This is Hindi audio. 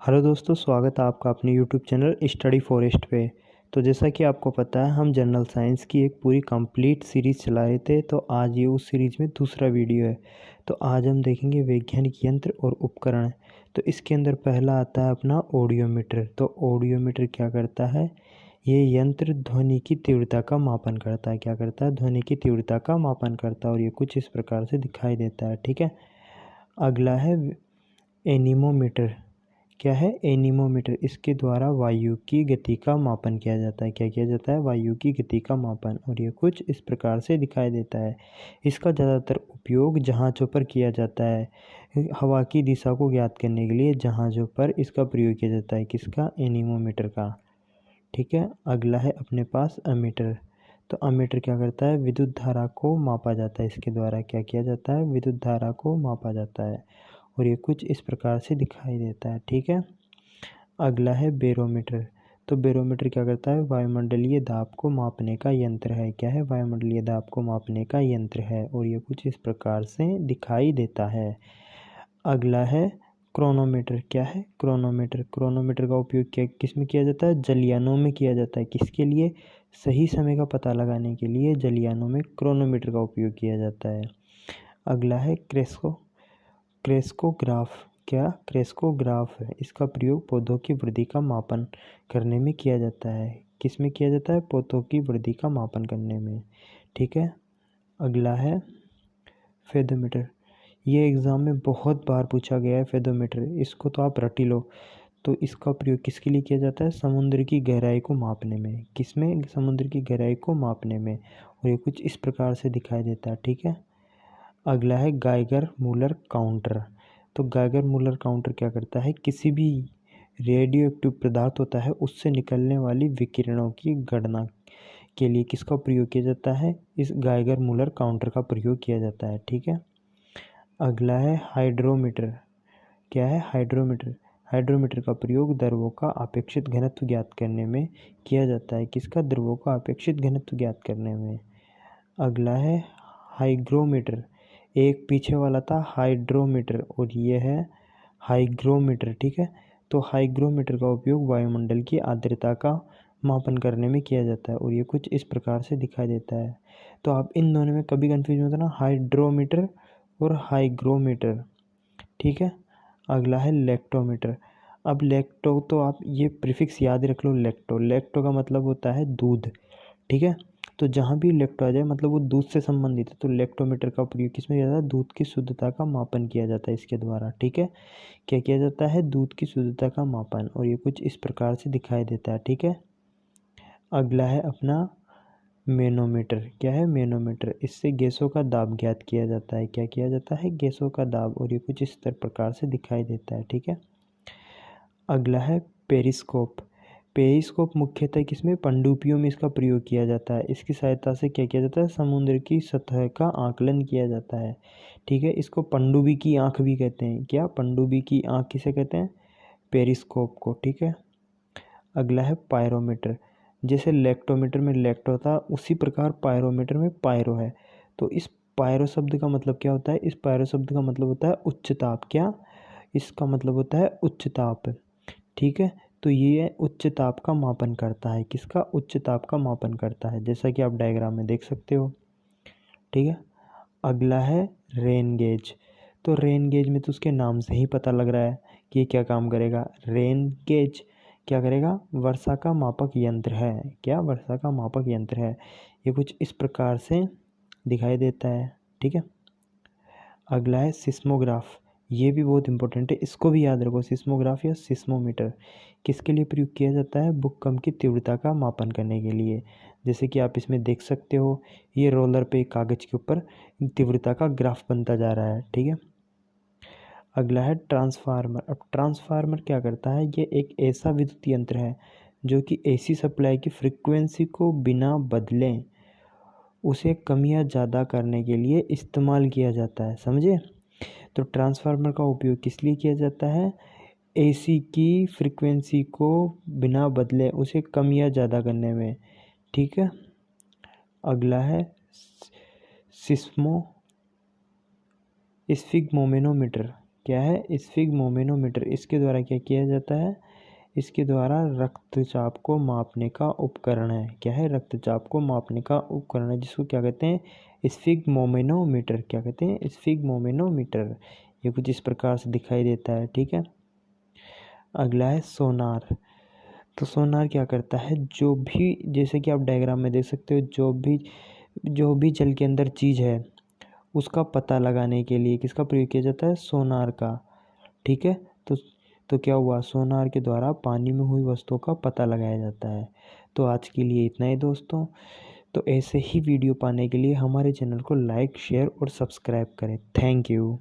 हेलो दोस्तों, स्वागत है आपका अपने यूट्यूब चैनल स्टडी फॉरेस्ट पे। तो जैसा कि आपको पता है, हम जनरल साइंस की एक पूरी कंप्लीट सीरीज़ चला रहे थे। तो आज ये उस सीरीज़ में दूसरा वीडियो है। तो आज हम देखेंगे वैज्ञानिक यंत्र और उपकरण। तो इसके अंदर पहला आता है अपना ऑडियोमीटर। तो ऑडियोमीटर क्या करता है? ये यंत्र ध्वनि की तीव्रता का मापन करता है। क्या करता है? ध्वनि की तीव्रता का मापन करता है। और ये कुछ इस प्रकार से दिखाई देता है। ठीक है। अगला है एनीमोमीटर। क्या है? एनीमोमीटर। इसके द्वारा वायु की गति का मापन किया जाता है। क्या किया जाता है? वायु की गति का मापन। और ये कुछ इस प्रकार से दिखाई देता है। इसका ज़्यादातर उपयोग जहाज़ों पर किया जाता है। हवा की दिशा को ज्ञात करने के लिए जहाज़ों पर इसका प्रयोग किया जाता है। किसका? एनीमोमीटर का। ठीक है। अगला है अपने पास अमीटर। तो अमीटर क्या करता है? विद्युत धारा को मापा जाता है। इसके द्वारा क्या किया जाता है? विद्युत धारा को मापा जाता है। और ये कुछ इस प्रकार से दिखाई देता है। ठीक है। अगला है बैरोमीटर। तो बैरोमीटर क्या करता है? वायुमंडलीय दाब को मापने का यंत्र है। क्या है? वायुमंडलीय दाब को मापने का यंत्र है। और ये कुछ इस प्रकार से दिखाई देता है। अगला है क्रोनोमीटर। क्या है? क्रोनोमीटर। क्रोनोमीटर का उपयोग किस में किया जाता है? जलयानों में किया जाता है। किसके लिए? सही समय का पता लगाने के लिए जलयानों में क्रोनोमीटर का उपयोग किया जाता है। अगला है क्रेस्कोग्राफ। क्या? क्रेस्कोग्राफ है। इसका प्रयोग पौधों की वृद्धि का मापन करने में किया जाता है। किस में किया जाता है? पौधों की वृद्धि का मापन करने में। ठीक है। अगला है फेदोमीटर। ये एग्ज़ाम में बहुत बार पूछा गया है फेदोमीटर। इसको तो आप रट ही लो। तो इसका प्रयोग किसके लिए किया जाता है? समुद्र की गहराई को मापने में। किस में? समुद्र की गहराई को मापने में। और ये कुछ इस प्रकार से दिखाई देता है। ठीक है। अगला है गाइगर मूलर काउंटर। तो गाइगर मूलर काउंटर क्या करता है? किसी भी रेडियो एक्टिव पदार्थ होता है, उससे निकलने वाली विकिरणों की गणना के लिए किसका प्रयोग किया जाता है? इस गाइगर मूलर काउंटर का प्रयोग किया जाता है। ठीक है। अगला है हाइड्रोमीटर। क्या है? हाइड्रोमीटर। हाइड्रोमीटर का प्रयोग द्रवों का अपेक्षित घनत्व ज्ञात करने में किया जाता है। किसका? द्रवों का अपेक्षित घनत्व ज्ञात करने में। अगला है हाइग्रोमीटर। एक पीछे वाला था हाइड्रोमीटर और ये है हाइग्रोमीटर। ठीक है। तो हाइग्रोमीटर का उपयोग वायुमंडल की आर्द्रता का मापन करने में किया जाता है। और ये कुछ इस प्रकार से दिखाई देता है। तो आप इन दोनों में कभी कंफ्यूज होता ना, हाइड्रोमीटर और हाइग्रोमीटर। ठीक है। अगला है लेक्टोमीटर। अब लेक्टो तो आप ये प्रीफिक्स याद रख लो। लेक्टो, लेक्टो का मतलब होता है दूध। ठीक है। तो जहाँ भी लेक्टो आ जाए मतलब वो दूध से संबंधित है। तो लेक्टोमीटर का प्रयोग किसमें किया जाता है? दूध की शुद्धता का मापन किया जाता है इसके द्वारा। ठीक है। क्या किया जाता है? दूध की शुद्धता का मापन। और ये कुछ इस प्रकार से दिखाई देता है। ठीक है। अगला है अपना मैनोमीटर। क्या है? मैनोमीटर। इससे गैसों का दाब ज्ञात किया जाता है। क्या किया जाता है? गैसों का दाब। और ये कुछ इस प्रकार से दिखाई देता है। ठीक है। अगला है पेरिस्कोप। पेरिस्कोप मुख्यतः किसमें? पनडुब्बियों में इसका प्रयोग किया जाता है। इसकी सहायता से क्या किया जाता है? समुद्र की सतह का आकलन किया जाता है। ठीक है। इसको पनडुब्बी की आंख भी कहते हैं। क्या? पनडुब्बी की आंख किसे कहते हैं? पेरिस्कोप को। ठीक है। अगला है पायरोमीटर। जैसे लेक्टोमीटर में लेक्टो था, उसी प्रकार पायरोमीटर में पायरो है। तो इस पायरो शब्द का मतलब क्या होता है? इस पायरो शब्द का मतलब होता है उच्च ताप। क्या? इसका मतलब होता है उच्च ताप। ठीक है। तो ये उच्च ताप का मापन करता है। किसका? उच्च ताप का मापन करता है, जैसा कि आप डायग्राम में देख सकते हो। ठीक है। अगला है रेन गेज। तो रेन गेज में तो उसके नाम से ही पता लग रहा है कि ये क्या काम करेगा। रेन गेज क्या करेगा? वर्षा का मापक यंत्र है। क्या? वर्षा का मापक यंत्र है। ये कुछ इस प्रकार से दिखाई देता है। ठीक है। अगला है सिस्मोग्राफ। ये भी बहुत इंपॉर्टेंट है, इसको भी याद रखो। सिस्मोग्राफ या सिस्मोमीटर किसके लिए प्रयोग किया जाता है? भूकंप की तीव्रता का मापन करने के लिए। जैसे कि आप इसमें देख सकते हो, ये रोलर पे कागज़ के ऊपर तीव्रता का ग्राफ बनता जा रहा है। ठीक है। अगला है ट्रांसफार्मर। अब ट्रांसफार्मर क्या करता है? ये एक ऐसा विद्युत यंत्र है जो कि एसी सप्लाई की फ्रिक्वेंसी को बिना बदले उसे कम या ज़्यादा करने के लिए इस्तेमाल किया जाता है। समझे? तो ट्रांसफार्मर का उपयोग किस लिए किया जाता है? एसी की फ्रिक्वेंसी को बिना बदले उसे कम या ज़्यादा करने में। ठीक है। अगला है सिस्मो स्फिग्मोमेनोमीटर। क्या है, स्फिग्मोमेनोमीटर। इसके द्वारा क्या किया जाता है, इसके द्वारा रक्तचाप को मापने का उपकरण है। क्या है, रक्तचाप को मापने का उपकरण है, जिसको क्या कहते हैं, स्फिग्मोमेनोमीटर। क्या कहते हैं, स्फिग्मोमेनोमीटर। ये कुछ इस प्रकार से दिखाई देता है। ठीक है, अगला है सोनार। तो सोनार क्या करता है, जो भी, जैसे कि आप डायग्राम में देख सकते हो, जो भी जल के अंदर चीज़ है उसका पता लगाने के लिए किसका प्रयोग किया जाता है, सोनार का। ठीक है, तो क्या हुआ, सोनार के द्वारा पानी में हुई वस्तुओं का पता लगाया जाता है। तो आज के लिए इतना ही दोस्तों। तो ऐसे ही वीडियो पाने के लिए हमारे चैनल को लाइक, शेयर और सब्सक्राइब करें। Thank you.